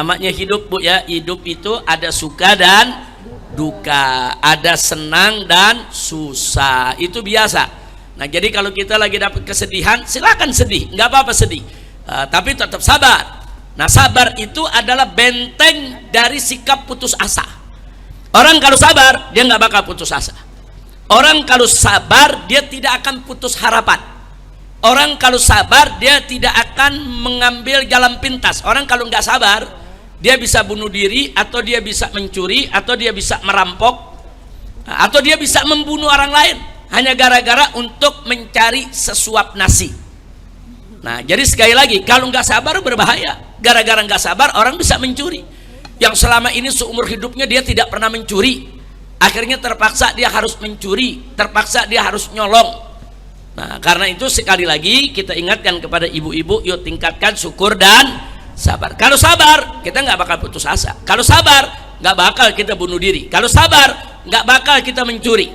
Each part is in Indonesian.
namanya hidup Bu ya. Hidup itu ada suka dan duka, ada senang dan susah, itu biasa. Nah jadi kalau kita lagi dapat kesedihan, silakan sedih, nggak apa-apa sedih, tapi tetap sabar. Nah sabar itu adalah benteng dari sikap putus asa. Orang kalau sabar dia nggak bakal putus asa. Orang kalau sabar dia tidak akan putus harapan. Orang kalau sabar dia tidak akan mengambil jalan pintas. Orang kalau nggak sabar dia bisa bunuh diri, atau dia bisa mencuri, atau dia bisa merampok, atau dia bisa membunuh orang lain hanya gara-gara untuk mencari sesuap nasi. Nah jadi sekali lagi, kalau nggak sabar berbahaya. Gara-gara nggak sabar orang bisa mencuri. Yang selama ini seumur hidupnya dia tidak pernah mencuri, akhirnya terpaksa dia harus mencuri, terpaksa dia harus nyolong. Nah karena itu sekali lagi kita ingatkan kepada ibu-ibu, yuk tingkatkan syukur dan sabar. Kalau sabar kita nggak bakal putus asa. Kalau sabar nggak bakal kita bunuh diri. Kalau sabar nggak bakal kita mencuri.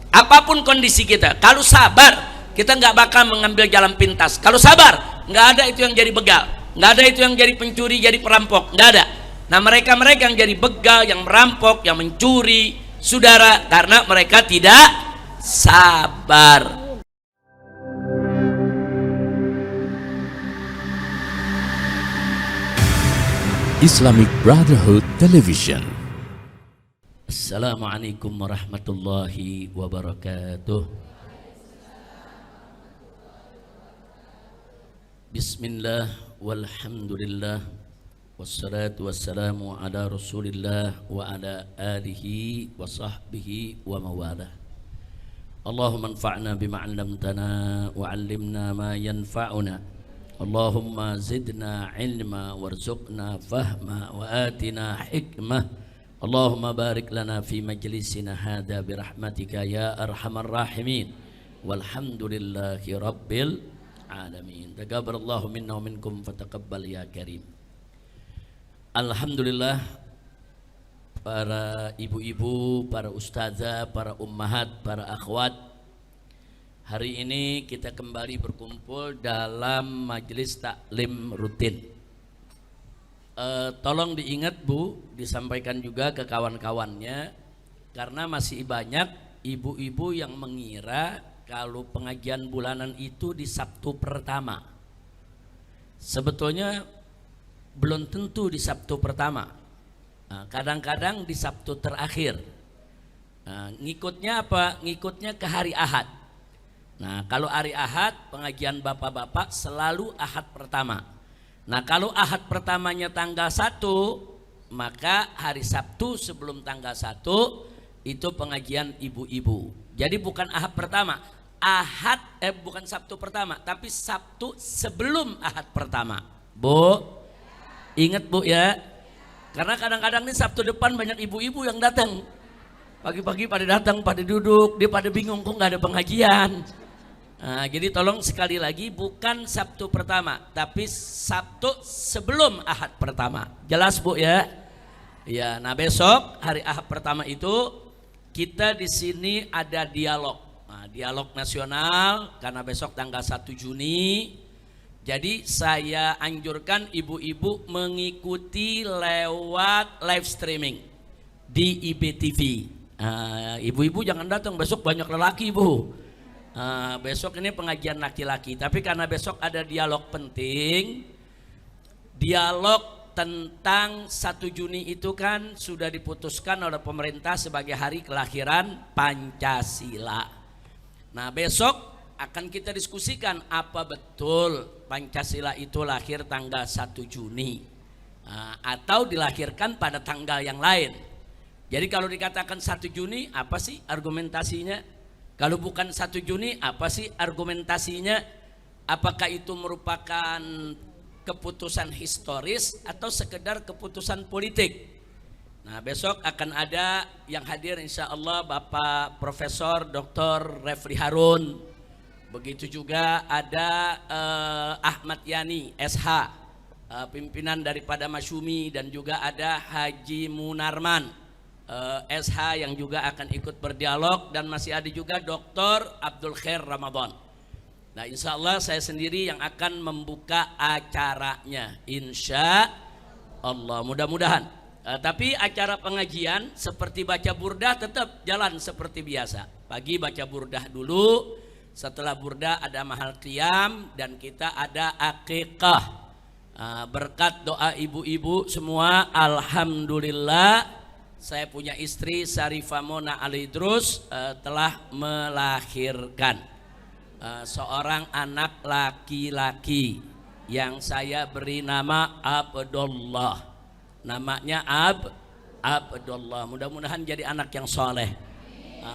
Apapun kondisi kita, kalau sabar kita nggak bakal mengambil jalan pintas. Kalau sabar nggak ada itu yang jadi begal, nggak ada itu yang jadi pencuri, jadi perampok, nggak ada. Nah mereka-mereka yang jadi begal, yang merampok, yang mencuri, saudara, karena mereka tidak sabar. Islamic Brotherhood Television. Assalamualaikum warahmatullahi wabarakatuh. Bismillah walhamdulillah wassalatu wassalamu ala rasulillah wa ala alihi wa sahbihi wa mawalah. Allahumma anfa'na bima 'allamtana wa 'allimna ma yanfa'una. Allahumma zidna ilma warzuqna fahma wa atina hikmah. Allahumma barik lana fi majlisina hadha birahmatika ya arhamar rahimin. Walhamdulillahi rabbil alamin. Taqabbalallahu minna wa minkum fataqabbal ya karim. Alhamdulillah, para ibu-ibu, para ustazah, para ummahat, para akhwat, hari ini kita kembali berkumpul dalam majelis taklim rutin. Tolong diingat Bu, disampaikan juga ke kawan-kawannya, karena masih banyak ibu-ibu yang mengira kalau pengajian bulanan itu di Sabtu pertama. Sebetulnya belum tentu di Sabtu pertama, kadang-kadang di Sabtu terakhir. Ngikutnya apa? Ngikutnya ke hari Ahad. Nah kalau hari Ahad pengajian bapak-bapak selalu Ahad pertama. Nah kalau Ahad pertamanya tanggal 1, maka hari Sabtu sebelum tanggal 1 itu pengajian ibu-ibu. Jadi bukan Ahad pertama, bukan Sabtu pertama, tapi Sabtu sebelum Ahad pertama. Bu, ingat Bu ya, karena kadang-kadang nih Sabtu depan banyak ibu-ibu yang datang. Pagi-pagi pada datang, pada duduk, dia pada bingung kok nggak ada pengajian. Nah, jadi tolong sekali lagi, bukan Sabtu pertama, tapi Sabtu sebelum Ahad pertama. Jelas Bu ya? Ya, nah besok hari Ahad pertama itu kita di sini ada dialog. Nah, dialog nasional karena besok tanggal 1 Juni. Jadi saya anjurkan ibu-ibu mengikuti lewat live streaming di IBTV. Ibu-ibu jangan datang, besok banyak lelaki Bu. Besok ini pengajian laki-laki, tapi karena besok ada dialog penting, dialog tentang 1 Juni itu kan sudah diputuskan oleh pemerintah sebagai hari kelahiran Pancasila. Nah besok akan kita diskusikan apa betul Pancasila itu lahir tanggal 1 Juni atau dilahirkan pada tanggal yang lain. Jadi kalau dikatakan 1 Juni apa sih argumentasinya? Kalau bukan 1 Juni apa sih argumentasinya? Apakah itu merupakan keputusan historis atau sekedar keputusan politik? Nah besok akan ada yang hadir insya Allah Bapak Profesor Dr. Refli Harun. Begitu juga ada Ahmad Yani SH, pimpinan daripada Masyumi, dan juga ada Haji Munarman SH yang juga akan ikut berdialog, dan masih ada juga Dr. Abdul Khair Ramadan. Nah insya Allah saya sendiri yang akan membuka acaranya, insya Allah, mudah-mudahan. Tapi acara pengajian seperti baca burdah tetap jalan seperti biasa. Pagi baca burdah dulu, setelah burdah ada mahal qiyam, dan kita ada akikah. Berkat doa ibu-ibu semua, alhamdulillah saya punya istri Syarifah Mona Alidrus telah melahirkan seorang anak laki-laki yang saya beri nama Abdullah. Namanya Abdullah. Mudah-mudahan jadi anak yang soleh.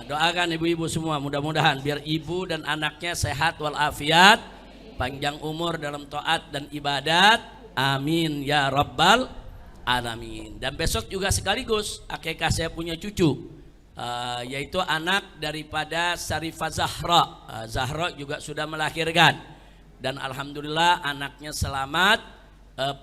Doakan ibu-ibu semua, mudah-mudahan biar ibu dan anaknya sehat walafiat, panjang umur dalam taat dan ibadat. Amin ya rabbal alamin. Dan besok juga sekaligus akikah saya punya cucu, yaitu anak daripada Syarifah Zahra. Zahra juga sudah melahirkan, dan alhamdulillah anaknya selamat,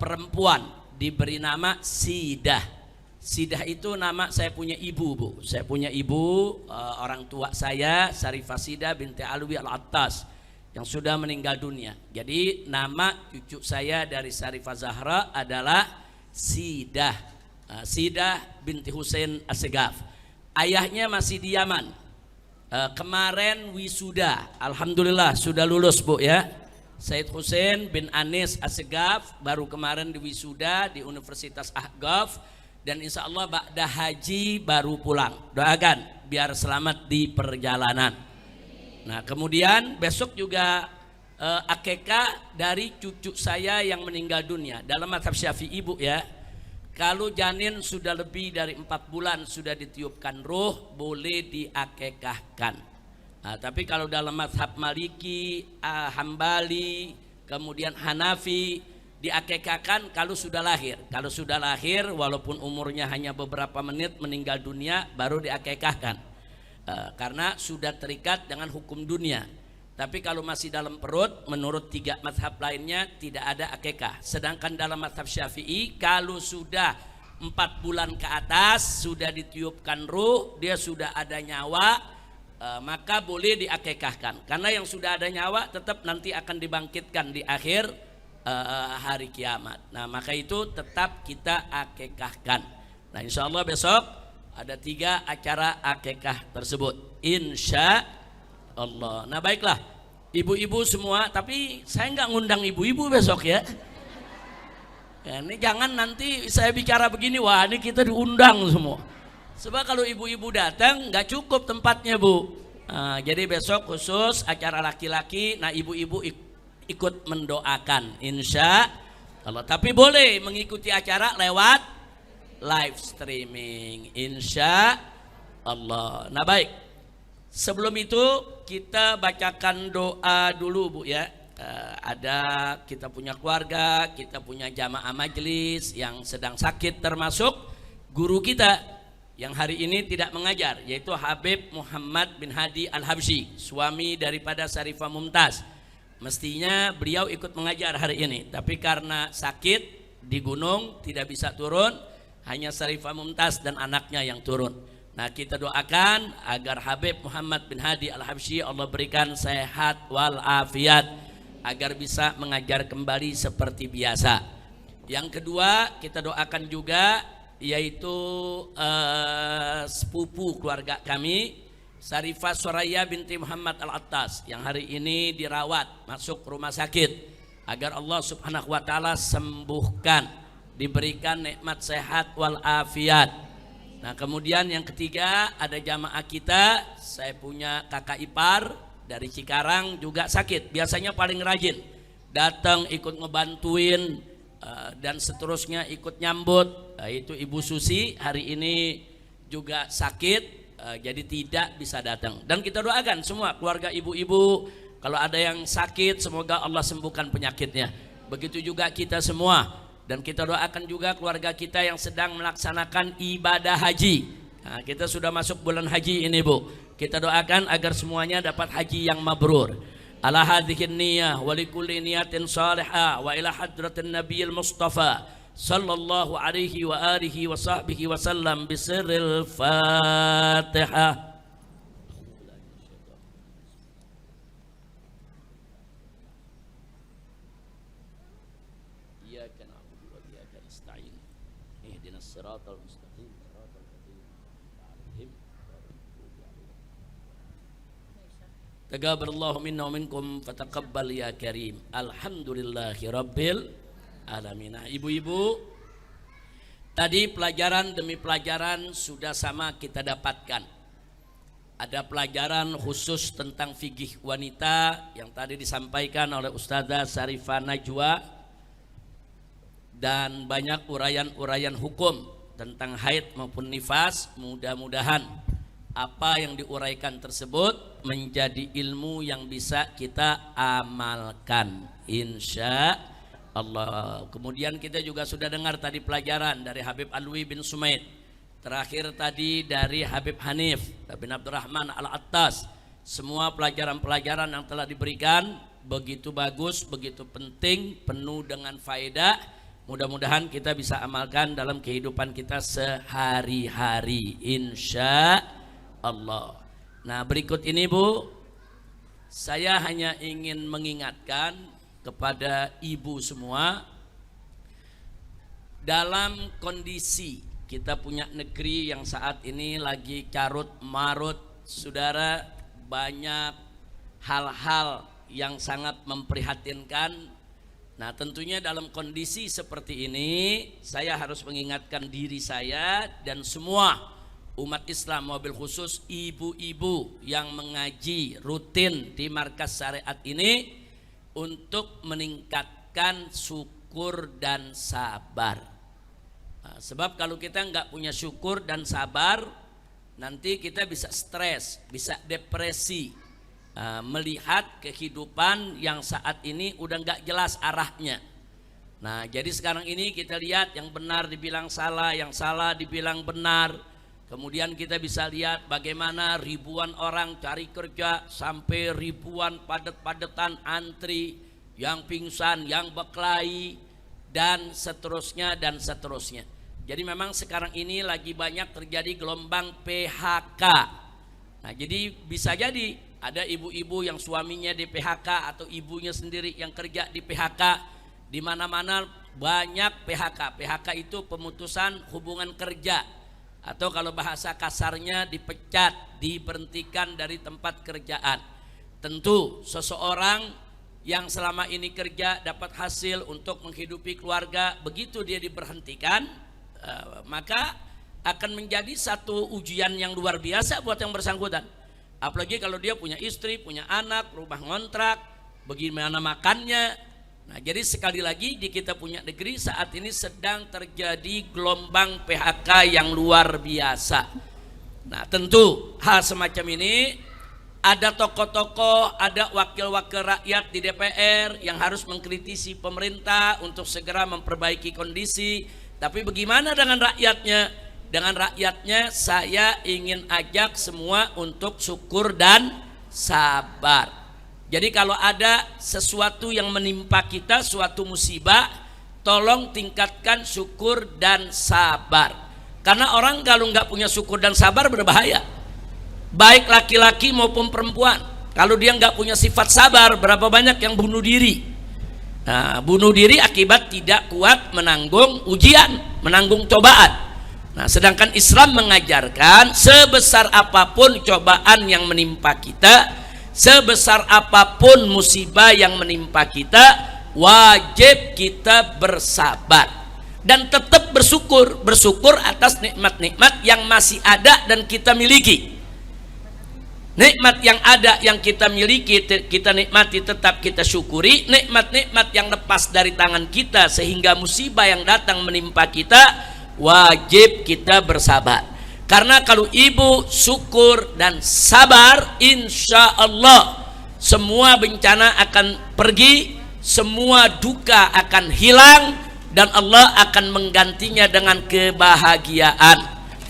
perempuan, diberi nama Sidah. Sidah itu nama saya punya ibu, Bu. Saya punya ibu, orang tua saya Syarifah Sidah binti Alwi Al-Attas yang sudah meninggal dunia. Jadi nama cucu saya dari Syarifah Zahra adalah Sidah. Sidah binti Husain Assegaf. Ayahnya masih di Yaman. Kemarin wisuda, alhamdulillah sudah lulus, Bu ya. Said Husain bin Anis Assegaf baru kemarin diwisuda di Universitas Ahqaf, dan insya Allah ba'da haji baru pulang. Doakan biar selamat di perjalanan. Nah kemudian besok juga akikah dari cucu saya yang meninggal dunia. Dalam mazhab Syafi'i, Bu ya, kalau janin sudah lebih dari 4 bulan sudah ditiupkan ruh, boleh diakikahkan. Tapi kalau dalam mazhab Maliki, Hambali, kemudian Hanafi, diakikahkan kalau sudah lahir. Kalau sudah lahir walaupun umurnya hanya beberapa menit meninggal dunia baru diakikahkan, karena sudah terikat dengan hukum dunia. Tapi kalau masih dalam perut, menurut 3 mazhab lainnya tidak ada akikah. Sedangkan dalam mazhab Syafi'i, kalau sudah 4 bulan ke atas sudah ditiupkan ruh, dia sudah ada nyawa, maka boleh diakikahkan. Karena yang sudah ada nyawa tetap nanti akan dibangkitkan di akhir hari kiamat. Nah maka itu tetap kita akikahkan. Nah insya Allah besok ada 3 acara akikah tersebut, insya Allah. Nah baiklah ibu-ibu semua, tapi saya nggak ngundang ibu-ibu besok ya. Ini jangan nanti saya bicara begini, wah ini kita diundang semua. Sebab kalau ibu-ibu datang nggak cukup tempatnya, Bu. Nah, jadi besok khusus acara laki-laki. Nah ibu-ibu ikut mendoakan insya Allah. Tapi boleh mengikuti acara lewat live streaming insya Allah. Nah baik, sebelum itu kita bacakan doa dulu, Bu ya. Ada kita punya keluarga, kita punya jamaah majelis yang sedang sakit, termasuk guru kita yang hari ini tidak mengajar, yaitu Habib Muhammad bin Hadi Al-Habsyi, suami daripada Syarifah Mumtaz. Mestinya beliau ikut mengajar hari ini, tapi karena sakit di gunung tidak bisa turun, hanya Syarifah Mumtaz dan anaknya yang turun. Nah kita doakan agar Habib Muhammad bin Hadi Al-Habsyi Allah berikan sehat walafiat, agar bisa mengajar kembali seperti biasa. Yang kedua kita doakan juga, yaitu sepupu keluarga kami Syarifah Soraya binti Muhammad Al-Attas yang hari ini dirawat masuk rumah sakit, agar Allah subhanahu wa ta'ala sembuhkan, diberikan nikmat sehat walafiat. Nah kemudian yang ketiga ada jamaah kita, saya punya kakak ipar dari Cikarang juga sakit, biasanya paling rajin datang ikut ngebantuin dan seterusnya ikut nyambut. Itu Ibu Susi hari ini juga sakit, jadi tidak bisa datang. Dan kita doakan semua keluarga ibu-ibu, kalau ada yang sakit semoga Allah sembuhkan penyakitnya. Begitu juga kita semua. Dan kita doakan juga keluarga kita yang sedang melaksanakan ibadah haji. Nah, kita sudah masuk bulan haji ini, Bu. Kita doakan agar semuanya dapat haji yang mabrur. Ala hadhihin niyah wa likulli niyatin salihah wa ila hadratin nabiyil mustafa sallallahu alaihi wa alihi wa sahbihi wa sallam bisirril fatihah. Iyyaka na'budu wa iyyaka nasta'in ihdinas siratal mustaqim siratal ladzina an'amta 'alaihim. Taqabbalallahu minna wa minkum fataqabbal ya karim. Alhamdulillahi rabbil alamin. Ibu-ibu, tadi pelajaran demi pelajaran sudah sama kita dapatkan. Ada pelajaran khusus tentang fikih wanita yang tadi disampaikan oleh Ustazah Syarifah Najwa, dan banyak uraian-uraian hukum tentang haid maupun nifas. Mudah-mudahan apa yang diuraikan tersebut menjadi ilmu yang bisa kita amalkan, insya Allah. Kemudian kita juga sudah dengar tadi pelajaran dari Habib Alwi bin Sumaid, terakhir tadi dari Habib Hanif bin Abdurrahman Al-Attas. Semua pelajaran-pelajaran yang telah diberikan begitu bagus, begitu penting, penuh dengan faedah. Mudah-mudahan kita bisa amalkan dalam kehidupan kita sehari-hari, insya Allah. Nah, berikut ini Bu, saya hanya ingin mengingatkan kepada ibu semua, dalam kondisi kita punya negeri yang saat ini lagi carut marut, saudara, banyak hal-hal yang sangat memprihatinkan. Nah, tentunya dalam kondisi seperti ini saya harus mengingatkan diri saya dan semua umat Islam, wabil khusus ibu-ibu yang mengaji rutin di markas syariat ini, untuk meningkatkan syukur dan sabar. Nah, sebab kalau kita nggak punya syukur dan sabar, nanti kita bisa stres, bisa depresi, melihat kehidupan yang saat ini udah nggak jelas arahnya. Nah, jadi sekarang ini kita lihat yang benar dibilang salah, yang salah dibilang benar. Kemudian kita bisa lihat bagaimana ribuan orang cari kerja, sampai ribuan padat-padatan antri, yang pingsan, yang berkelahi, dan seterusnya dan seterusnya. Jadi memang sekarang ini lagi banyak terjadi gelombang PHK. Nah, jadi bisa jadi ada ibu-ibu yang suaminya di PHK atau ibunya sendiri yang kerja di PHK. Di mana-mana banyak PHK. PHK itu pemutusan hubungan kerja, atau kalau bahasa kasarnya dipecat, diberhentikan dari tempat kerjaan. Tentu seseorang yang selama ini kerja dapat hasil untuk menghidupi keluarga, begitu dia diberhentikan, maka akan menjadi satu ujian yang luar biasa buat yang bersangkutan. Apalagi kalau dia punya istri, punya anak, rumah ngontrak, bagaimana makannya. Nah, jadi sekali lagi di kita punya negeri saat ini sedang terjadi gelombang PHK yang luar biasa. Nah, tentu hal semacam ini ada tokoh-tokoh, ada wakil-wakil rakyat di DPR yang harus mengkritisi pemerintah untuk segera memperbaiki kondisi. Tapi bagaimana dengan rakyatnya? Dengan rakyatnya saya ingin ajak semua untuk syukur dan sabar. Jadi kalau ada sesuatu yang menimpa kita, suatu musibah, tolong tingkatkan syukur dan sabar. Karena orang kalau nggak punya syukur dan sabar berbahaya. Baik laki-laki maupun perempuan. Kalau dia nggak punya sifat sabar, berapa banyak yang bunuh diri. Nah, bunuh diri akibat tidak kuat menanggung ujian, menanggung cobaan. Nah, sedangkan Islam mengajarkan sebesar apapun cobaan yang menimpa kita, sebesar apapun musibah yang menimpa kita, wajib kita bersabar dan tetap bersyukur atas nikmat-nikmat yang masih ada dan kita miliki. Nikmat yang ada yang kita miliki, kita nikmati, tetap kita syukuri. Nikmat-nikmat yang lepas dari tangan kita sehingga musibah yang datang menimpa kita, wajib kita bersabar. Karena kalau ibu syukur dan sabar, insya Allah semua bencana akan pergi, semua duka akan hilang, dan Allah akan menggantinya dengan kebahagiaan.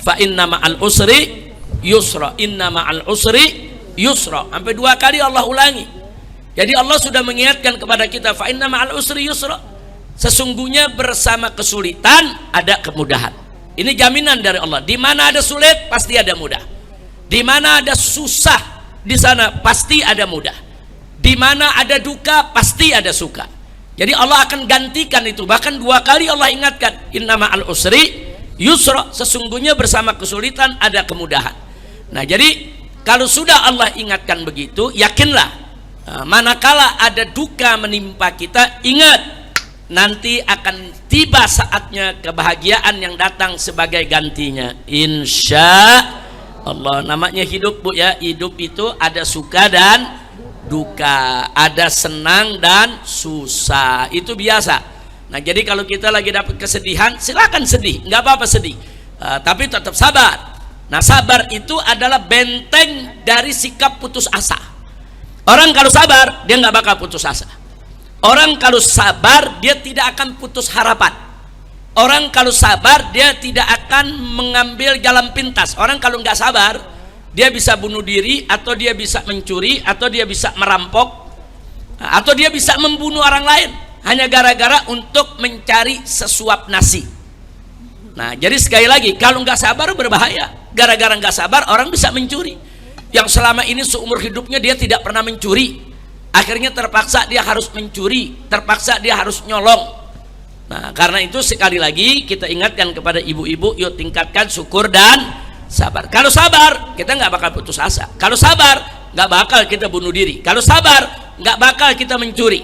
Fa inna ma'al usri yusra, inna ma'al usri yusra. Sampai 2 kali Allah ulangi. Jadi Allah sudah mengingatkan kepada kita, fa inna ma'al usri yusra. Sesungguhnya bersama kesulitan ada kemudahan. Ini jaminan dari Allah. Di mana ada sulit, pasti ada mudah. Di mana ada susah, di sana pasti ada mudah. Di mana ada duka, pasti ada suka. Jadi Allah akan gantikan itu. Bahkan 2 kali Allah ingatkan, inna ma'al usri yusra, sesungguhnya bersama kesulitan ada kemudahan. Nah, jadi kalau sudah Allah ingatkan begitu, yakinlah, manakala ada duka menimpa kita, ingat nanti akan tiba saatnya kebahagiaan yang datang sebagai gantinya, insya Allah. Namanya hidup, Bu ya. Hidup itu ada suka dan duka, ada senang dan susah, itu biasa. Nah, jadi kalau kita lagi dapat kesedihan, silakan sedih, nggak apa-apa sedih, tapi tetap sabar. Nah, sabar itu adalah benteng dari sikap putus asa. Orang kalau sabar, dia nggak bakal putus asa. Orang kalau sabar, dia tidak akan putus harapan. Orang kalau sabar, dia tidak akan mengambil jalan pintas. Orang kalau nggak sabar, dia bisa bunuh diri, atau dia bisa mencuri, atau dia bisa merampok, atau dia bisa membunuh orang lain hanya gara-gara untuk mencari sesuap nasi. Nah, jadi sekali lagi, kalau nggak sabar berbahaya. Gara-gara nggak sabar, orang bisa mencuri. Yang selama ini seumur hidupnya dia tidak pernah mencuri, akhirnya terpaksa dia harus mencuri, terpaksa dia harus nyolong. Nah, karena itu sekali lagi kita ingatkan kepada ibu-ibu, yuk tingkatkan syukur dan sabar. Kalau sabar, kita nggak bakal putus asa. Kalau sabar, nggak bakal kita bunuh diri. Kalau sabar, nggak bakal kita mencuri.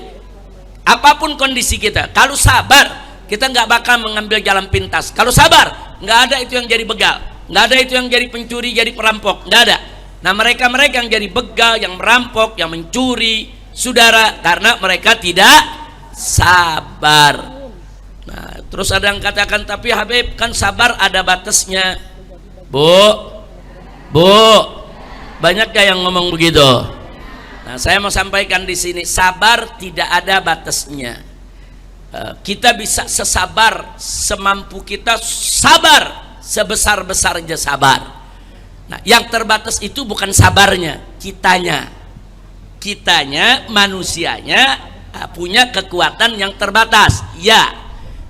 Apapun kondisi kita, kalau sabar, kita nggak bakal mengambil jalan pintas. Kalau sabar, nggak ada itu yang jadi begal, nggak ada itu yang jadi pencuri, jadi perampok, nggak ada. Nah, mereka-mereka yang jadi begal, yang merampok, yang mencuri, saudara, karena mereka tidak sabar. Nah, terus ada yang katakan, tapi Habib, kan sabar ada batasnya. Bu, banyak gak yang ngomong begitu? Nah, saya mau sampaikan di sini, sabar tidak ada batasnya. Kita bisa sesabar semampu kita, sabar sebesar-besarnya sabar. Nah, yang terbatas itu bukan sabarnya, kitanya manusianya punya kekuatan yang terbatas, ya.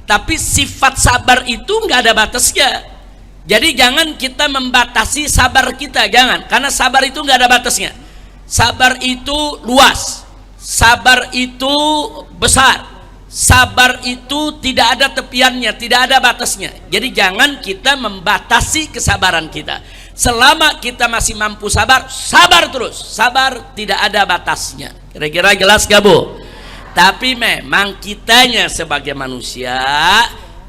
Tapi sifat sabar itu nggak ada batasnya. Jadi jangan kita membatasi sabar kita, jangan, karena sabar itu nggak ada batasnya. Sabar itu luas, sabar itu besar, sabar itu tidak ada tepiannya, tidak ada batasnya. Jadi jangan kita membatasi kesabaran kita. Selama kita masih mampu sabar, sabar terus. Sabar tidak ada batasnya. Kira-kira jelas gak, Bu? Tapi memang kitanya sebagai manusia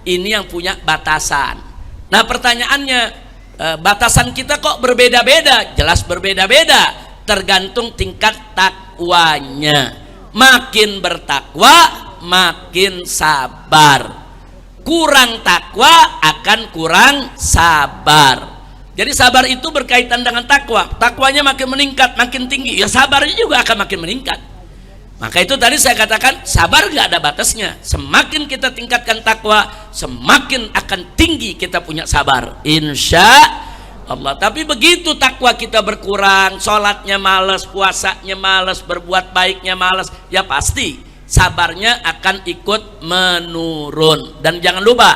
ini yang punya batasan. Nah, pertanyaannya, batasan kita kok berbeda-beda? Jelas berbeda-beda, tergantung tingkat takwanya. Makin bertakwa, makin sabar. Kurang takwa akan kurang sabar. Jadi sabar itu berkaitan dengan takwa. Takwanya makin meningkat, makin tinggi, ya sabarnya juga akan makin meningkat. Maka itu tadi saya katakan, sabar gak ada batasnya. Semakin kita tingkatkan takwa, semakin akan tinggi kita punya sabar, insya Allah. Tapi begitu takwa kita berkurang, sholatnya males, puasanya males, berbuat baiknya males, ya pasti sabarnya akan ikut menurun. Dan jangan lupa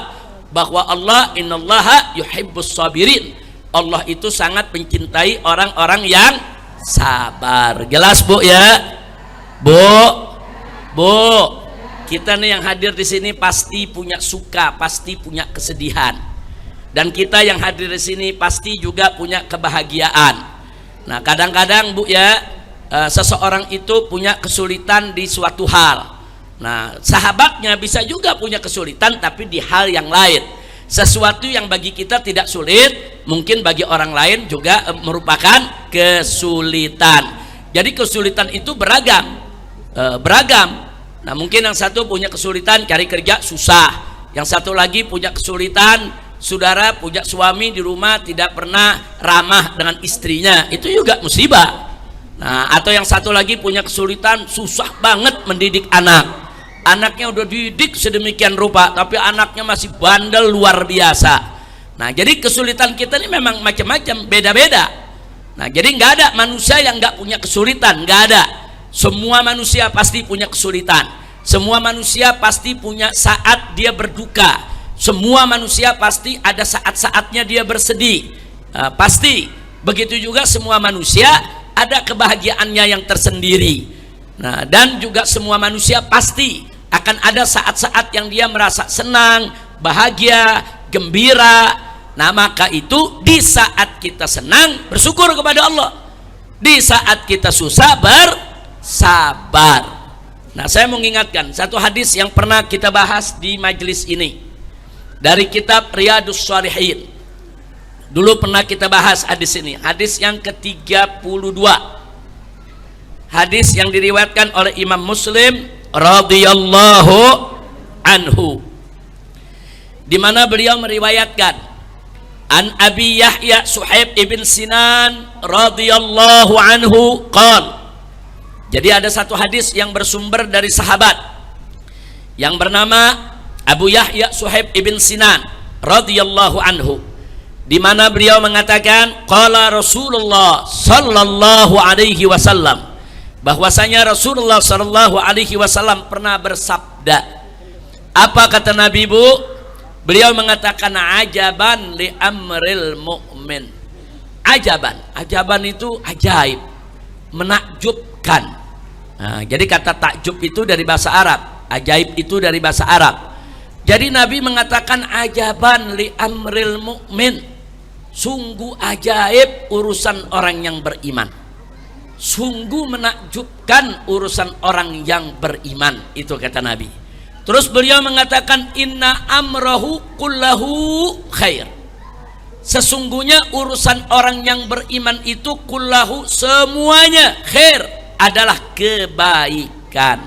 bahwa Allah, innallaha yuhibbus sabirin, Allah itu sangat mencintai orang-orang yang sabar. Jelas, Bu ya? Bu, kita nih yang hadir di sini pasti punya suka, pasti punya kesedihan. Dan kita yang hadir di sini pasti juga punya kebahagiaan. Nah, kadang-kadang, Bu ya, seseorang itu punya kesulitan di suatu hal. Nah, sahabatnya bisa juga punya kesulitan tapi di hal yang lain. Sesuatu yang bagi kita tidak sulit, mungkin bagi orang lain juga merupakan kesulitan. Jadi kesulitan itu beragam. Nah, mungkin yang satu punya kesulitan cari kerja susah, yang satu lagi punya kesulitan, saudara punya suami di rumah tidak pernah ramah dengan istrinya, itu juga musibah. Nah, atau yang satu lagi punya kesulitan, susah banget mendidik anak. Anaknya udah didik sedemikian rupa, tapi anaknya masih bandel luar biasa. Nah, jadi kesulitan kita ini memang macam-macam, beda-beda. Nah, jadi nggak ada manusia yang nggak punya kesulitan, nggak ada. Semua manusia pasti punya kesulitan. Semua manusia pasti punya saat dia berduka. Semua manusia pasti ada saat-saatnya dia bersedih. Pasti. Begitu juga semua manusia ada kebahagiaannya yang tersendiri. Nah, dan juga semua manusia pasti akan ada saat-saat yang dia merasa senang, bahagia, gembira. Nah maka itu di saat kita senang bersyukur kepada Allah, di saat kita susah bersabar. Nah saya mau mengingatkan satu hadis yang pernah kita bahas di majelis ini dari kitab Riyadhus Shalihin. Dulu pernah kita bahas hadis ini, hadis yang ke-32, hadis yang diriwayatkan oleh Imam Muslim radhiyallahu anhu, di mana beliau meriwayatkan an Abi Yahya Suhaib ibn Sinan radhiyallahu anhu qala. Jadi ada satu hadis yang bersumber dari sahabat yang bernama Abu Yahya Suhaib ibn Sinan radhiyallahu anhu, di mana beliau mengatakan qala Rasulullah sallallahu alaihi wasallam, bahwasanya Rasulullah sallallahu alaihi wasallam pernah bersabda. Apa kata Nabi, Bu? Beliau mengatakan ajaban li amril mu'min. Ajaban, ajaban itu ajaib, menakjubkan. Nah, jadi kata takjub itu dari bahasa Arab, ajaib itu dari bahasa Arab. Jadi Nabi mengatakan ajaban li amril mu'min, sungguh ajaib urusan orang yang beriman, sungguh menakjubkan urusan orang yang beriman. Itu kata Nabi. Terus beliau mengatakan inna amrahu kullahu khair, sesungguhnya urusan orang yang beriman itu kullahu, semuanya khair, adalah kebaikan.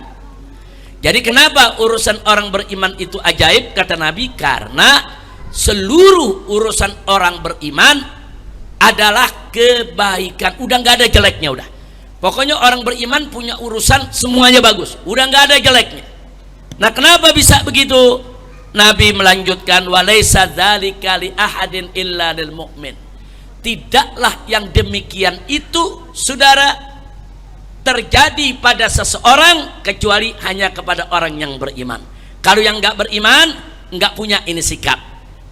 Jadi kenapa urusan orang beriman itu ajaib kata Nabi? Karena seluruh urusan orang beriman adalah kebaikan, udah nggak ada jeleknya. Udah pokoknya orang beriman punya urusan semuanya bagus, udah nggak ada jeleknya. Nah kenapa bisa begitu? Nabi melanjutkan walaisa dzalika li ahadin illa lil mu'min, tidaklah yang demikian itu saudara terjadi pada seseorang kecuali hanya kepada orang yang beriman. Kalau yang nggak beriman nggak punya ini sikap.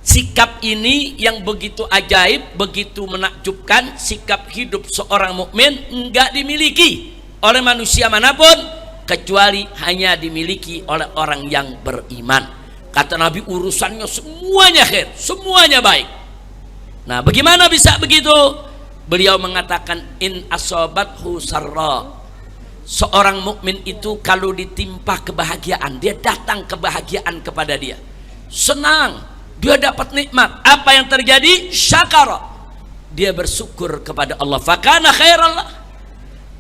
Sikap ini yang begitu ajaib, begitu menakjubkan, sikap hidup seorang mukmin nggak dimiliki oleh manusia manapun kecuali hanya dimiliki oleh orang yang beriman. Kata Nabi urusannya semuanya khair, semuanya baik. Nah bagaimana bisa begitu? Beliau mengatakan in asobathu sarra, seorang mukmin itu kalau ditimpa kebahagiaan, dia datang kebahagiaan kepada dia, senang, dia dapat nikmat, apa yang terjadi? Syakara, dia bersyukur kepada Allah, fakana khairallah.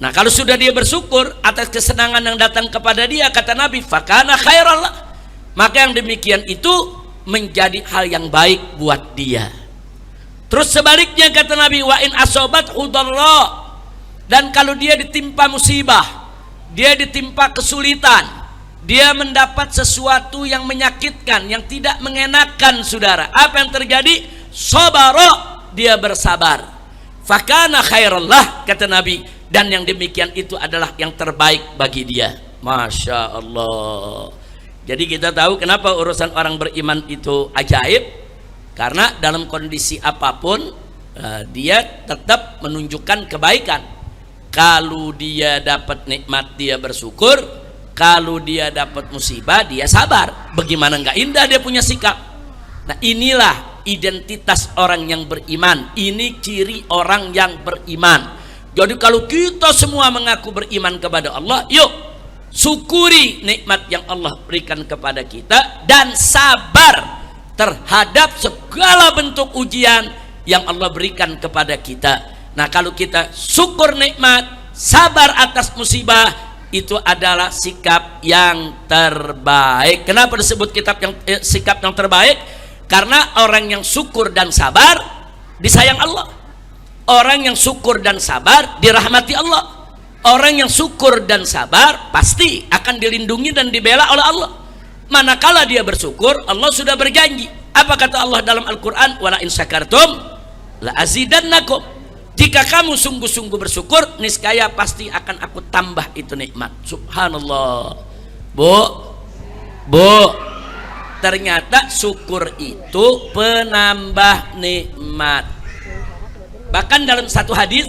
Nah kalau sudah dia bersyukur atas kesenangan yang datang kepada dia, kata Nabi fakana khairallah, maka yang demikian itu menjadi hal yang baik buat dia. Terus sebaliknya kata Nabi wa in asobat hudarra, dan kalau dia ditimpa musibah, dia ditimpa kesulitan, dia mendapat sesuatu yang menyakitkan, yang tidak mengenakan saudara, apa yang terjadi? Sabara, dia bersabar, fakana khairallah kata Nabi, dan yang demikian itu adalah yang terbaik bagi dia. Masya Allah. Jadi kita tahu kenapa urusan orang beriman itu ajaib, karena dalam kondisi apapun dia tetap menunjukkan kebaikan. Kalau dia dapat nikmat dia bersyukur, kalau dia dapat musibah dia sabar. Bagaimana nggak indah dia punya sikap. Nah inilah identitas orang yang beriman, ini ciri orang yang beriman. Jadi kalau kita semua mengaku beriman kepada Allah, yuk syukuri nikmat yang Allah berikan kepada kita dan sabar terhadap segala bentuk ujian yang Allah berikan kepada kita. Nah kalau kita syukur nikmat, sabar atas musibah, itu adalah sikap yang terbaik. Kenapa disebut sikap yang terbaik? Karena orang yang syukur dan sabar disayang Allah. Orang yang syukur dan sabar dirahmati Allah. Orang yang syukur dan sabar pasti akan dilindungi dan dibela oleh Allah. Manakala dia bersyukur, Allah sudah berjanji. Apa kata Allah dalam Al-Quran? Wala in syakartum la azidannakum. Jika kamu sungguh-sungguh bersyukur, niscaya pasti akan aku tambah itu nikmat. Subhanallah. Bu, ternyata syukur itu penambah nikmat. Bahkan dalam satu hadis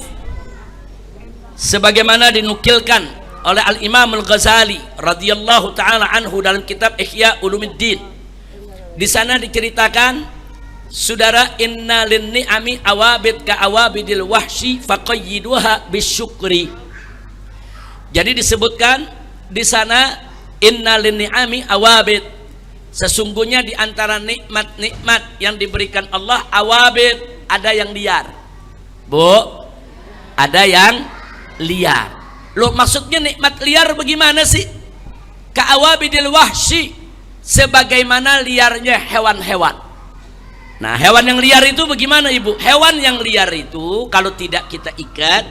sebagaimana dinukilkan oleh Al-Imam Al-Ghazali radhiyallahu taala anhu dalam kitab Ihya Ulumuddin, di sana diceritakan Saudara, inna lin ni'ami awabid ka awabidil wahsyi faqayyiduha bisyukri. Jadi disebutkan di sana inna lin ni'ami awabid, sesungguhnya di antara nikmat-nikmat yang diberikan Allah awabid, ada yang liar. Bu, ada yang liar. Loh, maksudnya nikmat liar bagaimana sih? Ka awabidil wahsyi, sebagaimana liarnya hewan-hewan. Nah, hewan yang liar itu bagaimana, Ibu? Hewan yang liar itu kalau tidak kita ikat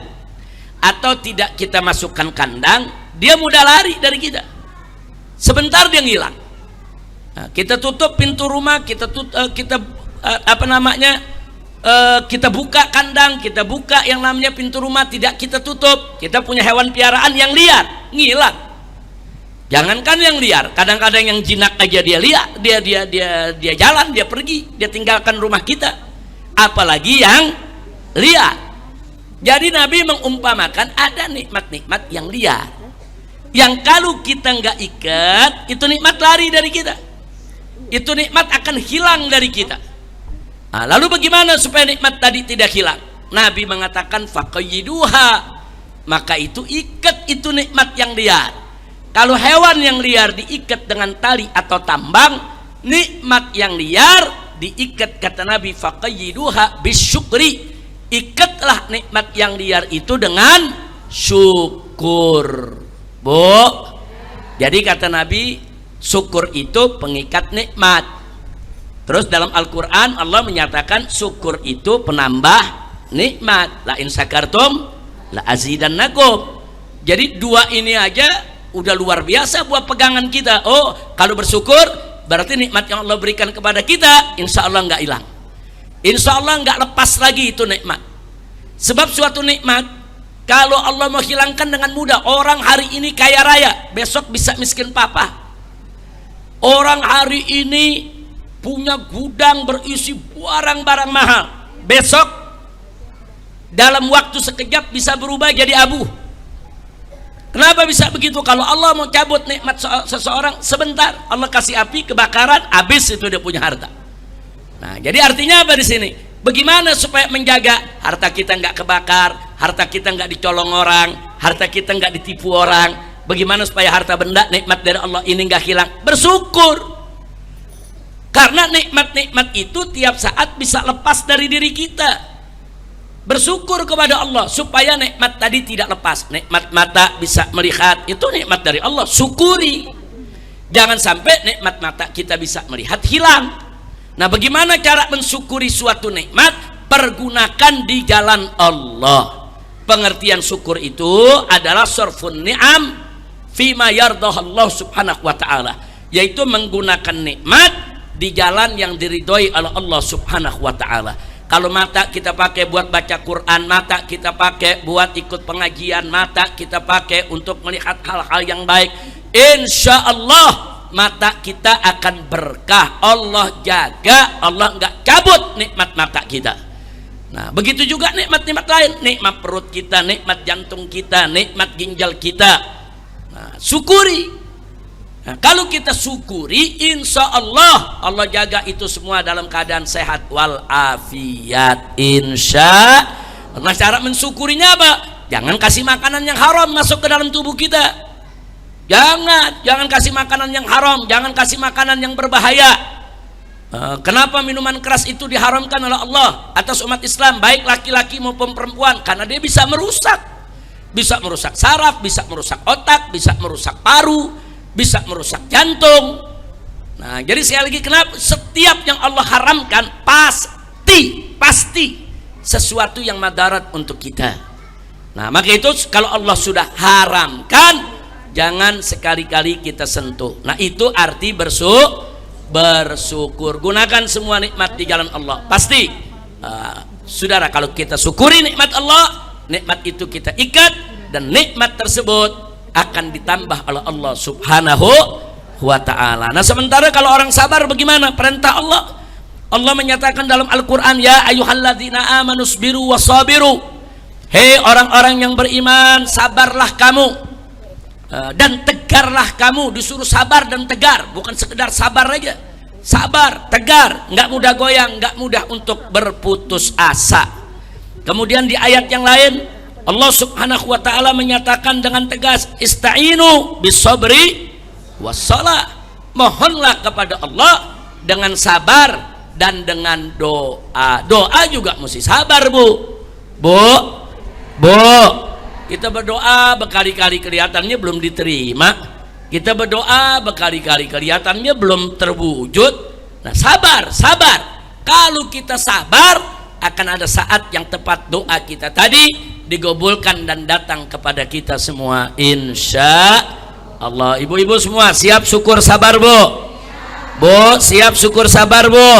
atau tidak kita masukkan kandang, dia mudah lari dari kita. Sebentar dia ngilang. Nah, kita tutup pintu rumah, kita buka kandang, kita buka yang namanya pintu rumah, tidak kita tutup. Kita punya hewan piaraan yang liar, ngilang. Jangankan yang liar, kadang-kadang yang jinak aja dia liar, dia jalan, dia pergi, dia tinggalkan rumah kita. Apalagi yang liar. Jadi Nabi mengumpamakan ada nikmat-nikmat yang liar, yang kalau kita nggak ikat, itu nikmat lari dari kita. Itu nikmat akan hilang dari kita. Nah, lalu bagaimana supaya nikmat tadi tidak hilang? Nabi mengatakan faqayyiduha, maka itu ikat itu nikmat yang liar. Kalau hewan yang liar diikat dengan tali atau tambang, nikmat yang liar diikat, kata Nabi faqayyiduha bisyukri, ikatlah nikmat yang liar itu dengan syukur. Bu, jadi kata Nabi, syukur itu pengikat nikmat. Terus dalam Al-Quran Allah menyatakan syukur itu penambah nikmat. La in syakartum la azidannakum. Jadi dua ini aja udah luar biasa buat pegangan kita. Oh, kalau bersyukur berarti nikmat yang Allah berikan kepada kita insya Allah nggak hilang, insya Allah nggak lepas lagi itu nikmat. Sebab suatu nikmat kalau Allah mau hilangkan dengan mudah. Orang hari ini kaya raya, besok bisa miskin papa. Orang hari ini punya gudang berisi barang-barang mahal, besok dalam waktu sekejap bisa berubah jadi abu. Kenapa bisa begitu? Kalau Allah mau cabut nikmat seseorang sebentar, Allah kasih api, kebakaran, habis itu dia punya harta. Nah, jadi artinya apa di sini? Bagaimana supaya menjaga harta kita nggak kebakar, harta kita nggak dicolong orang, harta kita nggak ditipu orang? Bagaimana supaya harta benda nikmat dari Allah ini nggak hilang? Bersyukur. Karena nikmat-nikmat itu tiap saat bisa lepas dari diri kita. Bersyukur kepada Allah supaya nikmat tadi tidak lepas. Nikmat mata bisa melihat, itu nikmat dari Allah, syukuri. Jangan sampai nikmat mata kita bisa melihat hilang. Nah, bagaimana cara mensyukuri suatu nikmat? Pergunakan di jalan Allah. Pengertian syukur itu adalah sarfun ni'am fima yardahallah subhanahu wa ta'ala, yaitu menggunakan nikmat di jalan yang diridhoi oleh Allah subhanahu wa ta'ala. Kalau mata kita pakai buat baca Quran, mata kita pakai buat ikut pengajian, mata kita pakai untuk melihat hal-hal yang baik, insya Allah mata kita akan berkah. Allah jaga, Allah nggak cabut nikmat mata kita. Nah, begitu juga nikmat-nikmat lain, nikmat perut kita, nikmat jantung kita, nikmat ginjal kita. Nah, syukuri. Nah, kalau kita syukuri, insya Allah Allah jaga itu semua dalam keadaan sehat walafiat, insya Allah. Nah, cara mensyukurinya apa? Jangan kasih makanan yang haram masuk ke dalam tubuh kita. Jangan kasih makanan yang haram, jangan kasih makanan yang berbahaya. Kenapa minuman keras itu diharamkan oleh Allah atas umat Islam, baik laki-laki maupun perempuan? Karena dia bisa merusak saraf, bisa merusak otak, bisa merusak paru, bisa merusak jantung. Nah, jadi sekali lagi, kenapa setiap yang Allah haramkan pasti sesuatu yang madarat untuk kita. Nah, maka itu kalau Allah sudah haramkan, jangan sekali-kali kita sentuh. Nah, itu arti bersyukur. Gunakan semua nikmat di jalan Allah. Pasti saudara, kalau kita syukuri nikmat Allah, nikmat itu kita ikat, dan nikmat tersebut akan ditambah oleh Allah subhanahu wa ta'ala. Nah, sementara kalau orang sabar bagaimana? Perintah Allah, Allah menyatakan dalam Al-Quran, ya ayyuhalladzina amanu sabiru wasabiru. Hei orang-orang yang beriman, sabarlah kamu dan tegarlah kamu. Disuruh sabar dan tegar, bukan sekedar sabar aja. sabar, tegar, nggak mudah goyang, nggak mudah untuk berputus asa. Kemudian di ayat yang lain Allah Subhanahu wa taala menyatakan dengan tegas, ista'inu bis-sabri was-shalah. Mohonlah kepada Allah dengan sabar dan dengan doa. Doa juga mesti sabar, Bu. Kita berdoa berkali-kali kelihatannya belum diterima. Kita berdoa berkali-kali kelihatannya belum terwujud. Nah, sabar. Kalau kita sabar, akan ada saat yang tepat doa kita tadi digabulkan dan datang kepada kita semua, insya Allah. Ibu-ibu semua siap syukur sabar, Bu? Bu, siap syukur sabar, Bu?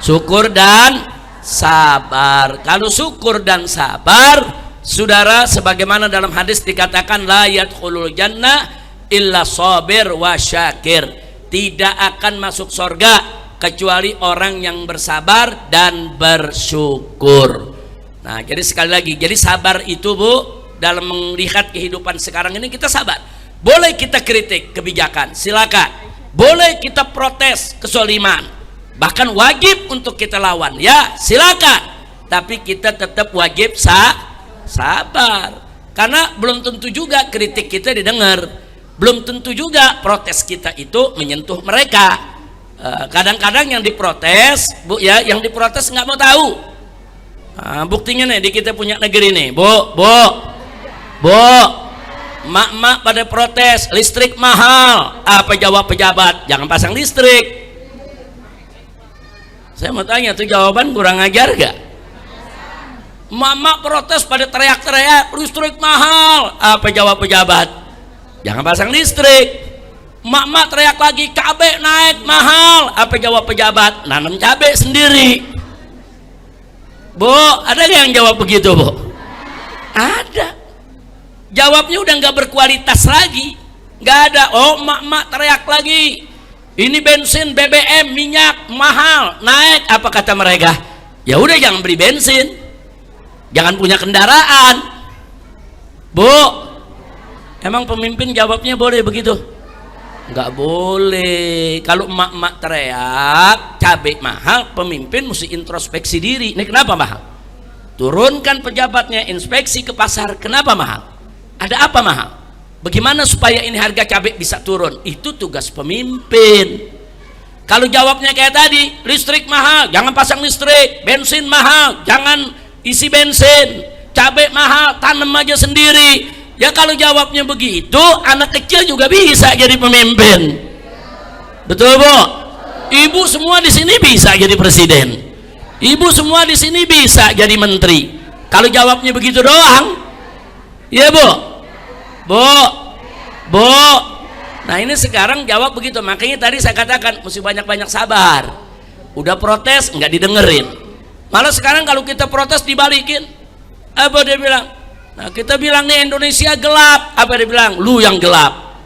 Syukur dan sabar. Kalau syukur dan sabar, saudara, sebagaimana dalam hadis dikatakan, la yadkhulul jannah illa sabir wa syakir. Tidak akan masuk surga kecuali orang yang bersabar dan bersyukur. Nah, jadi sekali lagi, jadi sabar itu, Bu, dalam melihat kehidupan sekarang ini kita sabar. Boleh kita kritik kebijakan, silakan. Boleh kita protes kezaliman, bahkan wajib untuk kita lawan, ya silakan. Tapi kita tetap wajib sabar, karena belum tentu juga kritik kita didengar, belum tentu juga protes kita itu menyentuh mereka. Kadang-kadang yang diprotes, Bu, ya, yang diprotes nggak mau tahu. Nah, buktinya nih di kita punya negeri nih, Bu, mak-mak pada protes listrik mahal. Apa jawab pejabat? Jangan pasang listrik. Saya mau tanya, tuh jawaban kurang ajar gak? Mak-mak protes pada teriak-teriak listrik mahal. Apa jawab pejabat? Jangan pasang listrik. Mak-mak teriak lagi cabai naik mahal. Apa jawab pejabat? Nanam cabai sendiri. Bu, ada yang jawab begitu, Bu? Ada. Jawabnya udah nggak berkualitas lagi, nggak ada. Oh, mak-mak teriak lagi, ini bensin, BBM, minyak mahal, naik. Apa kata mereka? Ya udah, jangan beli bensin, jangan punya kendaraan. Bu, emang pemimpin jawabnya boleh begitu? Nggak boleh. Kalau emak-emak teriak cabai mahal, pemimpin mesti introspeksi diri. Ini kenapa mahal? Turunkan pejabatnya, inspeksi ke pasar, kenapa mahal? Ada apa mahal? Bagaimana supaya ini harga cabai bisa turun? Itu tugas pemimpin. Kalau jawabnya kayak tadi, listrik mahal, jangan pasang listrik. Bensin mahal, jangan isi bensin. Cabai mahal, tanam aja sendiri. Ya kalau jawabnya begitu, anak kecil juga bisa jadi pemimpin. Betul, Bu? Ibu semua di sini bisa jadi presiden. Ibu semua di sini bisa jadi menteri. Kalau jawabnya begitu doang, iya, Bu? Bu. Nah, ini sekarang jawab begitu. Makanya tadi saya katakan mesti banyak-banyak sabar. Udah protes nggak didengerin. Malah sekarang kalau kita protes dibalikin. Apa dia bilang? Nah, kita bilang nih Indonesia gelap. Apa dia bilang? Lu yang gelap.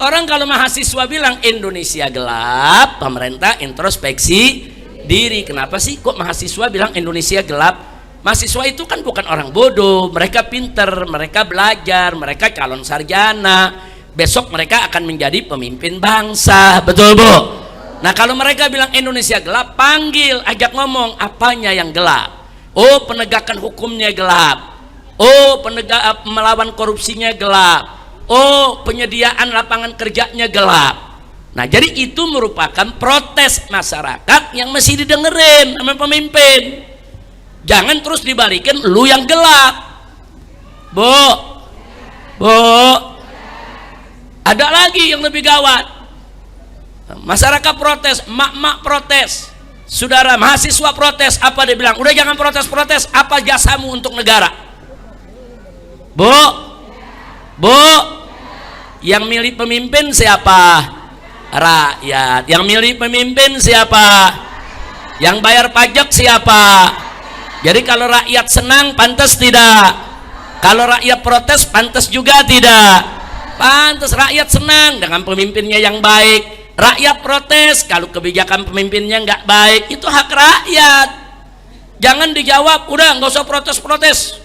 Orang kalau mahasiswa bilang Indonesia gelap, pemerintah introspeksi diri. Kenapa sih kok mahasiswa bilang Indonesia gelap? Mahasiswa itu kan bukan orang bodoh, mereka pinter, mereka belajar, mereka calon sarjana. Besok mereka akan menjadi pemimpin bangsa, betul, Bu? Nah, kalau mereka bilang Indonesia gelap, panggil, ajak ngomong, apanya yang gelap? Oh, penegakan hukumnya gelap. Oh, melawan korupsinya gelap. Oh, penyediaan lapangan kerjanya gelap. Nah, jadi itu merupakan protes masyarakat yang mesti didengerin sama pemimpin. Jangan terus dibalikin lu yang gelap. Bu, ada lagi yang lebih gawat. Masyarakat protes, mak-mak protes, saudara mahasiswa protes. Apa dia bilang? Udah jangan protes-protes. Apa jasamu untuk negara? Bu, yang milih pemimpin siapa? Rakyat. Yang milih pemimpin siapa? Yang bayar pajak siapa? Jadi kalau rakyat senang, pantas tidak? Kalau rakyat protes, pantas juga tidak? Pantas. Rakyat senang dengan pemimpinnya yang baik. Rakyat protes kalau kebijakan pemimpinnya nggak baik. Itu hak rakyat. Jangan dijawab, udah nggak usah protes-protes.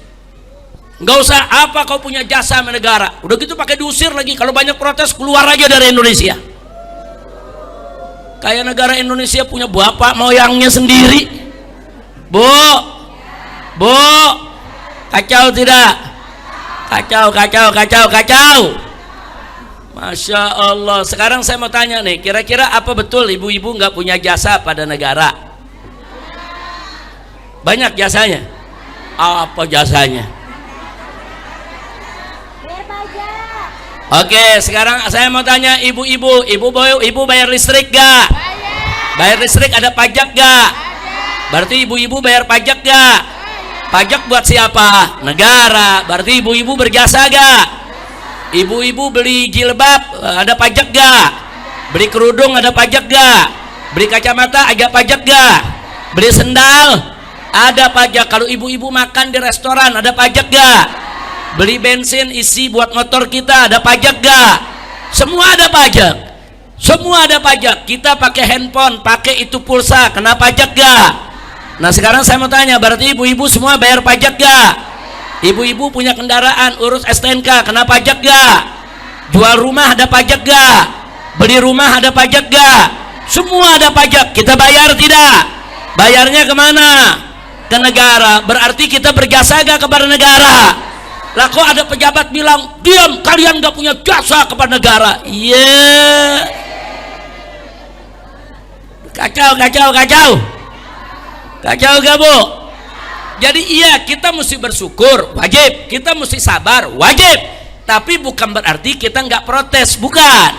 Nggak usah, apa kau punya jasa sama negara. Udah gitu pakai diusir lagi. Kalau banyak protes, keluar aja dari Indonesia. Kayak negara Indonesia punya bapak moyangnya sendiri. Bu, kacau tidak? Kacau. Masya Allah. Sekarang saya mau tanya nih, kira-kira apa betul ibu-ibu nggak punya jasa pada negara? Banyak jasanya. Apa jasanya? Oke, sekarang saya mau tanya ibu-ibu, ibu bayar listrik gak? Bayar listrik ada pajak gak? Berarti ibu-ibu bayar pajak gak? Pajak buat siapa? Negara. Berarti ibu-ibu berjasa gak? Ibu-ibu beli jilbab ada pajak gak? Beli kerudung ada pajak gak? Beli kacamata ada pajak gak? Beli sendal ada pajak. Kalau ibu-ibu makan di restoran ada pajak gak? Beli bensin isi buat motor kita ada pajak gak? Semua ada pajak. Semua ada pajak. Kita pakai handphone, pakai itu pulsa, kena pajak gak? Nah sekarang saya mau tanya, berarti ibu-ibu semua bayar pajak gak? Ibu-ibu punya kendaraan, urus STNK, kena pajak gak? Jual rumah ada pajak gak? Beli rumah ada pajak gak? Semua ada pajak. Kita bayar tidak? Bayarnya kemana? Ke negara. Berarti kita berjasa gak kepada negara? Lah kok ada pejabat bilang, diam, kalian gak punya jasa kepada negara. Iya. Kacau gak bu? Jadi iya, kita mesti bersyukur, wajib. Kita mesti sabar, wajib. Tapi bukan berarti kita nggak protes, bukan.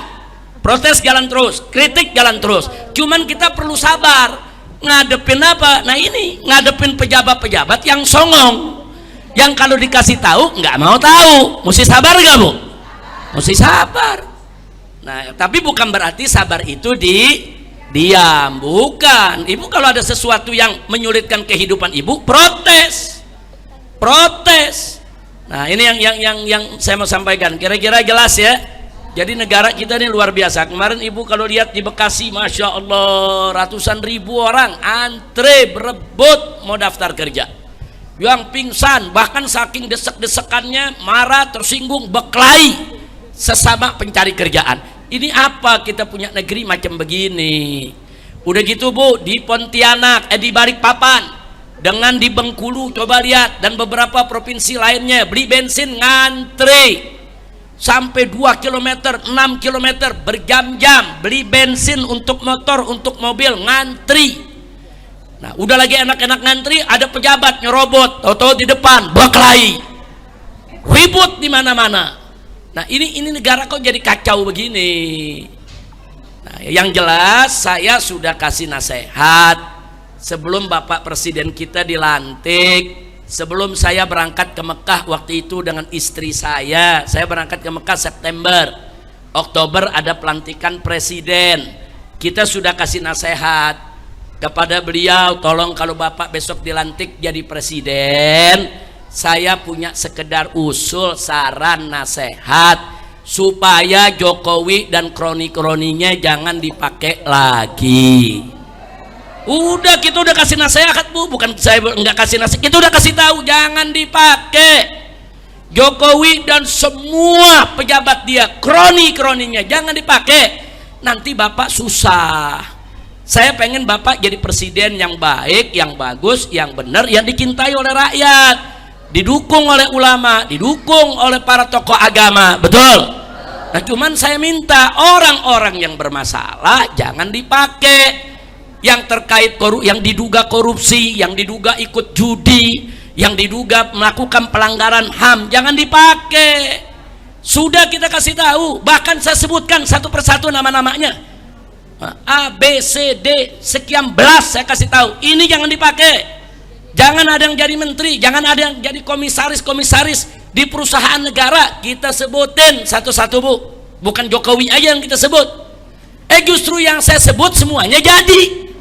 Protes jalan terus, kritik jalan terus. Cuman kita perlu sabar. Ngadepin apa? Nah ini, ngadepin pejabat-pejabat yang songong, yang kalau dikasih tahu nggak mau tahu. Mesti sabar gak bu? Mesti sabar. Nah tapi bukan berarti sabar itu diam, bukan. Ibu kalau ada sesuatu yang menyulitkan kehidupan ibu, protes. Nah ini yang saya mau sampaikan, kira-kira jelas ya. Jadi negara kita ini luar biasa. Kemarin ibu kalau lihat di Bekasi, Masya Allah, ratusan ribu orang antre berebut mau daftar kerja. Yang pingsan, bahkan saking desek-desekannya marah, tersinggung, berkelahi sesama pencari kerjaan. Ini apa kita punya negeri macam begini? Udah gitu bu, di Pontianak, di Balikpapan, dengan di Bengkulu, coba lihat, dan beberapa provinsi lainnya, beli bensin ngantri sampai 2 km, 6 km berjam-jam, beli bensin untuk motor, untuk mobil ngantri. Nah, udah lagi enak-enak ngantri, ada pejabat nyerobot, tahu-tahu di depan berkelahi, ribut di mana-mana. Nah, ini negara kok jadi kacau begini. Nah, yang jelas saya sudah kasih nasihat sebelum Bapak Presiden kita dilantik. Sebelum saya berangkat ke Mekah waktu itu dengan istri saya berangkat ke Mekah September, Oktober ada pelantikan presiden. Kita sudah kasih nasihat kepada beliau, tolong kalau Bapak besok dilantik jadi presiden, saya punya sekedar usul, saran, nasihat supaya Jokowi dan kroni-kroninya jangan dipakai lagi. Udah, kita udah kasih nasihat bu, bukan saya nggak kasih nasihat, kita udah kasih tahu jangan dipakai. Jokowi dan semua pejabat dia, kroni-kroninya jangan dipakai, nanti Bapak susah. Saya pengen Bapak jadi presiden yang baik, yang bagus, yang benar, yang dicintai oleh rakyat, didukung oleh ulama, didukung oleh para tokoh agama, betul? Nah cuman saya minta orang-orang yang bermasalah jangan dipakai. Yang terkait yang diduga korupsi, yang diduga ikut judi, yang diduga melakukan pelanggaran HAM, jangan dipakai. Sudah kita kasih tahu, bahkan saya sebutkan satu persatu nama-namanya, A, B, C, D, sekian belas saya kasih tahu. Ini jangan dipakai. Jangan ada yang jadi menteri, jangan ada yang jadi komisaris di perusahaan negara. Kita sebutin satu-satu bu, bukan Jokowi aja yang kita sebut. Justru yang saya sebut semuanya jadi.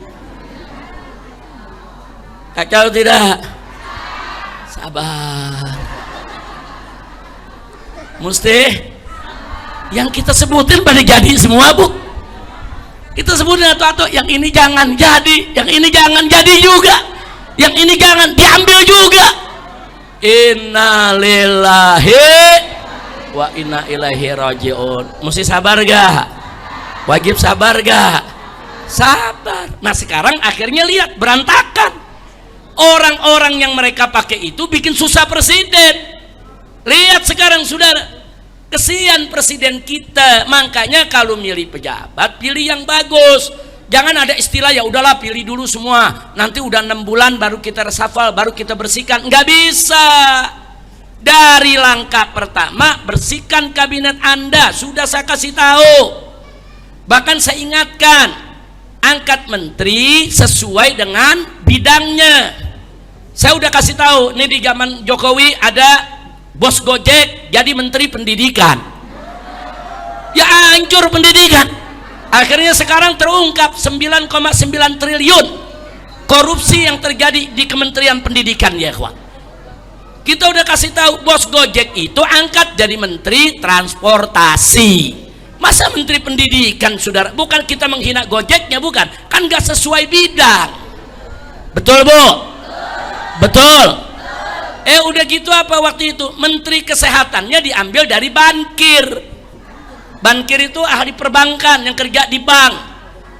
Kacau tidak? Sabar. Mesti yang kita sebutin pada jadi semua bu. Kita sebutin atau yang ini jangan jadi, yang ini jangan jadi juga, yang ini jangan diambil juga. Innalillahi wa inna ilaihi rajiun. Mesti sabar gak? Wajib sabar gak? sabar. Nah sekarang akhirnya lihat berantakan. Orang-orang yang mereka pakai itu bikin susah presiden. Lihat sekarang saudara, kesian presiden kita. Makanya kalau milih pejabat, pilih yang bagus. Jangan ada istilah ya udahlah pilih dulu semua, nanti udah 6 bulan baru kita reshuffle, baru kita bersihkan. Nggak bisa. Dari langkah pertama bersihkan kabinet Anda. Sudah saya kasih tahu. Bahkan saya ingatkan, angkat menteri sesuai dengan bidangnya. Saya udah kasih tahu, nih di zaman Jokowi ada bos Gojek jadi menteri pendidikan, ya hancur pendidikan. Akhirnya sekarang terungkap 9,9 triliun korupsi yang terjadi di Kementerian Pendidikan ya kawan. Kita udah kasih tahu, bos Gojek itu angkat jadi menteri transportasi. Masa menteri pendidikan saudara? Bukan kita menghina Gojeknya, bukan, kan gak sesuai bidang. Betul bu? Betul. Udah gitu apa waktu itu? Menteri kesehatannya diambil dari bankir. Bankir itu ahli perbankan yang kerja di bank.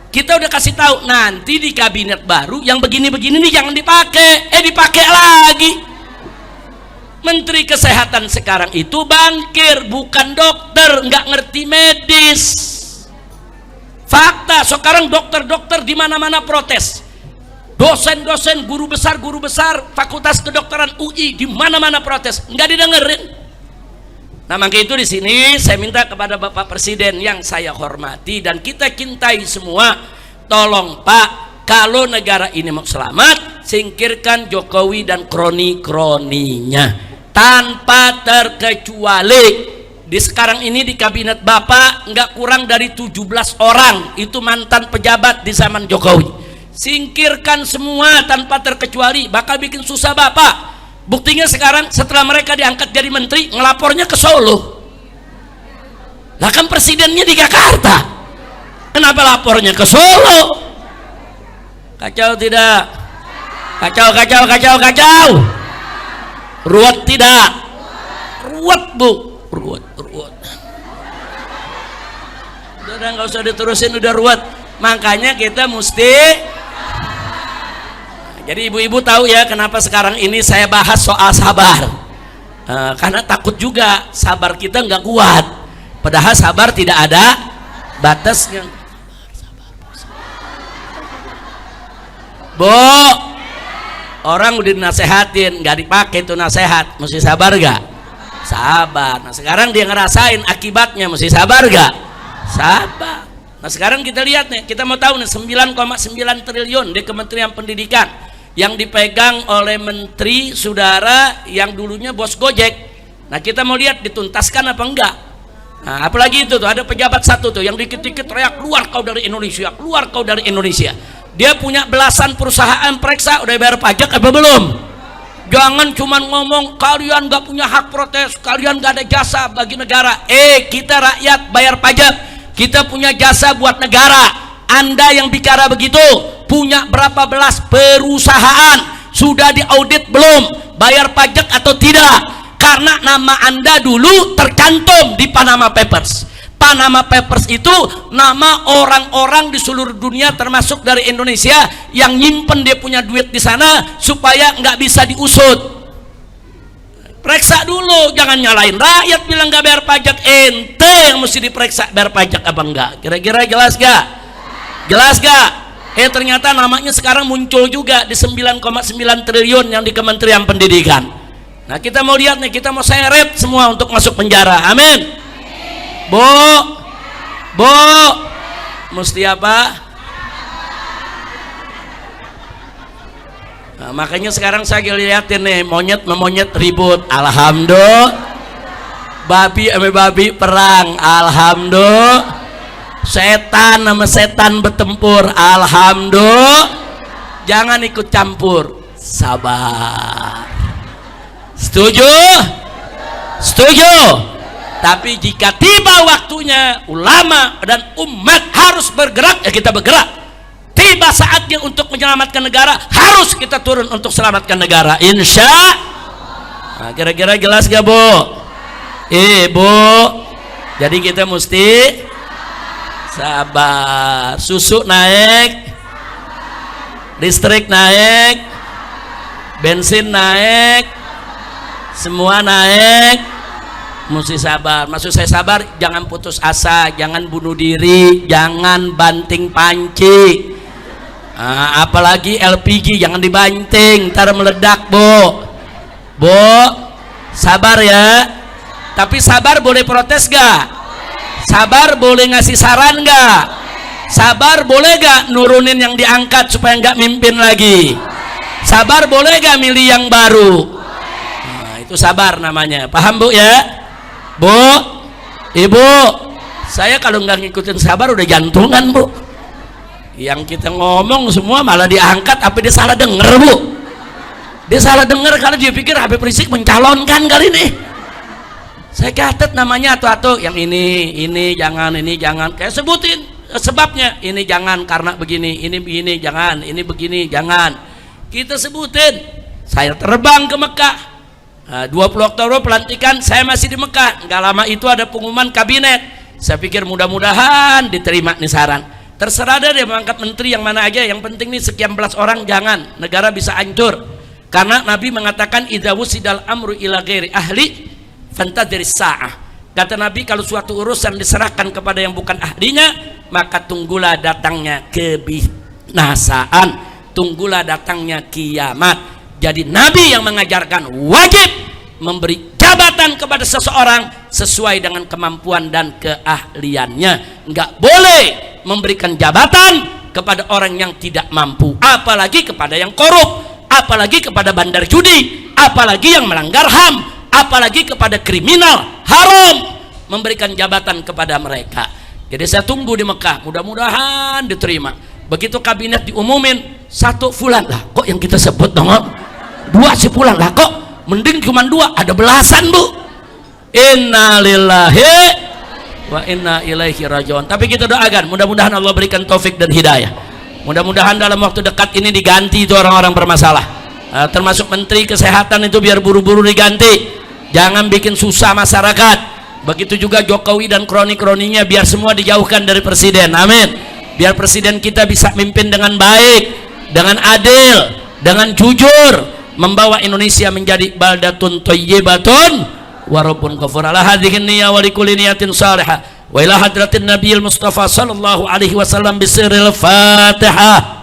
Kita udah kasih tahu, nanti di kabinet baru yang begini-begini nih jangan dipakai. Dipakai lagi. Menteri kesehatan sekarang itu bankir, bukan dokter, nggak ngerti medis. Fakta, sekarang dokter-dokter di mana-mana protes. Dosen-dosen, guru besar Fakultas Kedokteran UI di mana-mana protes, nggak didengerin. Nah, makanya itu di sini saya minta kepada Bapak Presiden yang saya hormati dan kita cintai semua, tolong Pak, kalau negara ini mau selamat, singkirkan Jokowi dan kroni-kroninya tanpa terkecuali. Di sekarang ini di kabinet Bapak nggak kurang dari 17 orang itu mantan pejabat di zaman Jokowi. Singkirkan semua tanpa terkecuali, bakal bikin susah Bapak. Buktinya sekarang setelah mereka diangkat jadi menteri, ngelapornya ke Solo. Lah kan presidennya di Jakarta, kenapa lapornya ke Solo? Kacau tidak? Kacau. Ruwet tidak? Ruwet bu, ruwet. Udah nggak usah diterusin, udah ruwet. Makanya kita mesti. Jadi ibu-ibu tahu ya kenapa sekarang ini saya bahas soal sabar. Karena takut juga sabar kita nggak kuat. Padahal sabar tidak ada batasnya. Bu, orang udah dinasehatin nggak dipakai tuh nasehat, mesti sabar gak? Sabar. Nah sekarang dia ngerasain akibatnya, mesti sabar gak? Sabar. Nah sekarang kita lihat nih, kita mau tahu nih 9,9 triliun di Kementerian Pendidikan yang dipegang oleh menteri saudara yang dulunya bos Gojek. Nah kita mau lihat dituntaskan apa enggak. Nah apalagi itu tuh ada pejabat satu tuh yang dikit-dikit teriak, keluar kau dari Indonesia, keluar kau dari Indonesia. Dia punya belasan perusahaan, periksa udah bayar pajak apa belum. Jangan cuma ngomong kalian gak punya hak protes, kalian gak ada jasa bagi negara. Kita rakyat bayar pajak, kita punya jasa buat negara. Anda yang bicara begitu, punya berapa belas perusahaan, sudah diaudit belum, bayar pajak atau tidak? Karena nama Anda dulu tercantum di Panama Papers. Panama Papers itu nama orang-orang di seluruh dunia termasuk dari Indonesia yang nyimpen dia punya duit di sana supaya nggak bisa diusut. Periksa dulu, jangan nyalain rakyat bilang nggak bayar pajak. Ente yang mesti diperiksa bayar pajak apa enggak. Kira-kira jelas gak? Jelas gak? Ternyata namanya sekarang muncul juga di 9,9 triliun yang di Kementerian Pendidikan. Nah kita mau lihat nih, kita mau seret semua untuk masuk penjara. Amin. Bu, mesti apa? Nah, makanya sekarang saya lihatin nih, monyet ribut, alhamdulillah. Babi sama babi perang, alhamdulillah. Setan sama setan bertempur, alhamdulillah. Jangan ikut campur, sabar. Setuju? Tapi jika tiba waktunya ulama dan umat harus bergerak, ya kita bergerak. Tiba saatnya untuk menyelamatkan negara, harus kita turun untuk selamatkan negara, insya. Nah, kira-kira jelas gak bu? Bu, jadi kita mesti Sabar. Susu naik, listrik naik, bensin naik, semua naik, mesti sabar. Maksud saya sabar, jangan putus asa, jangan bunuh diri, jangan banting panci. Apalagi LPG jangan dibanting, ntar meledak, Bu, sabar ya. Tapi sabar boleh protes gak? Sabar boleh ngasih saran gak? Sabar boleh gak nurunin yang diangkat supaya nggak mimpin lagi? Sabar boleh gak milih yang baru? Nah, itu sabar namanya. Paham Bu ya? Bu, Ibu, saya kalau nggak ngikutin sabar udah jantungan Bu. Yang kita ngomong semua malah diangkat, apa dia salah denger Bu? Dia salah denger kalau dia pikir Habib Rizik mencalonkan kali ini. Saya catat namanya atau yang ini jangan, ini jangan. Kayak sebutin sebabnya, ini jangan karena begini, ini begini jangan, ini begini jangan. Kita sebutin. Saya terbang ke Mekah. 20 Oktober pelantikan, saya masih di Mekah. Nggak lama itu ada pengumuman kabinet. Saya pikir mudah-mudahan diterima nih saran. Terserah dia mengangkat menteri yang mana aja, yang penting nih sekian belas orang jangan, negara bisa hancur. Karena Nabi mengatakan idza wusidal amru ila ghairi ahli fantadhiris sa'ah. Kata Nabi, kalau suatu urusan diserahkan kepada yang bukan ahlinya, maka tunggulah datangnya kebinasaan, tunggulah datangnya kiamat. Jadi Nabi yang mengajarkan wajib memberi jabatan kepada seseorang sesuai dengan kemampuan dan keahliannya. Enggak boleh memberikan jabatan kepada orang yang tidak mampu, apalagi kepada yang korup, apalagi kepada bandar judi, apalagi yang melanggar HAM, apalagi kepada kriminal. Haram memberikan jabatan kepada mereka. Jadi saya tunggu di Mekah, mudah-mudahan diterima. Begitu kabinet diumumin, 1 fulan lah, kok yang kita sebut dong, 2 si fulan lah, kok mending cuma 2, ada belasan Bu. Innalillahi wa inna ilaihi rajiun. Tapi kita doakan, mudah-mudahan Allah berikan taufik dan hidayah. Mudah-mudahan dalam waktu dekat ini diganti itu orang-orang bermasalah. Termasuk menteri kesehatan itu biar buru-buru diganti. Jangan bikin susah masyarakat. Begitu juga Jokowi dan kroni-kroninya, biar semua dijauhkan dari presiden. Amin. Biar presiden kita bisa mimpin dengan baik, dengan adil, dengan jujur, membawa Indonesia menjadi baldatun thayyibatun wa rabbun ghafur. Ala hadhihi niyya wa likulli niyatin salihah wa ila hadratin nabiyil mustafa sallallahu alaihi wasallam bisirril fatihah.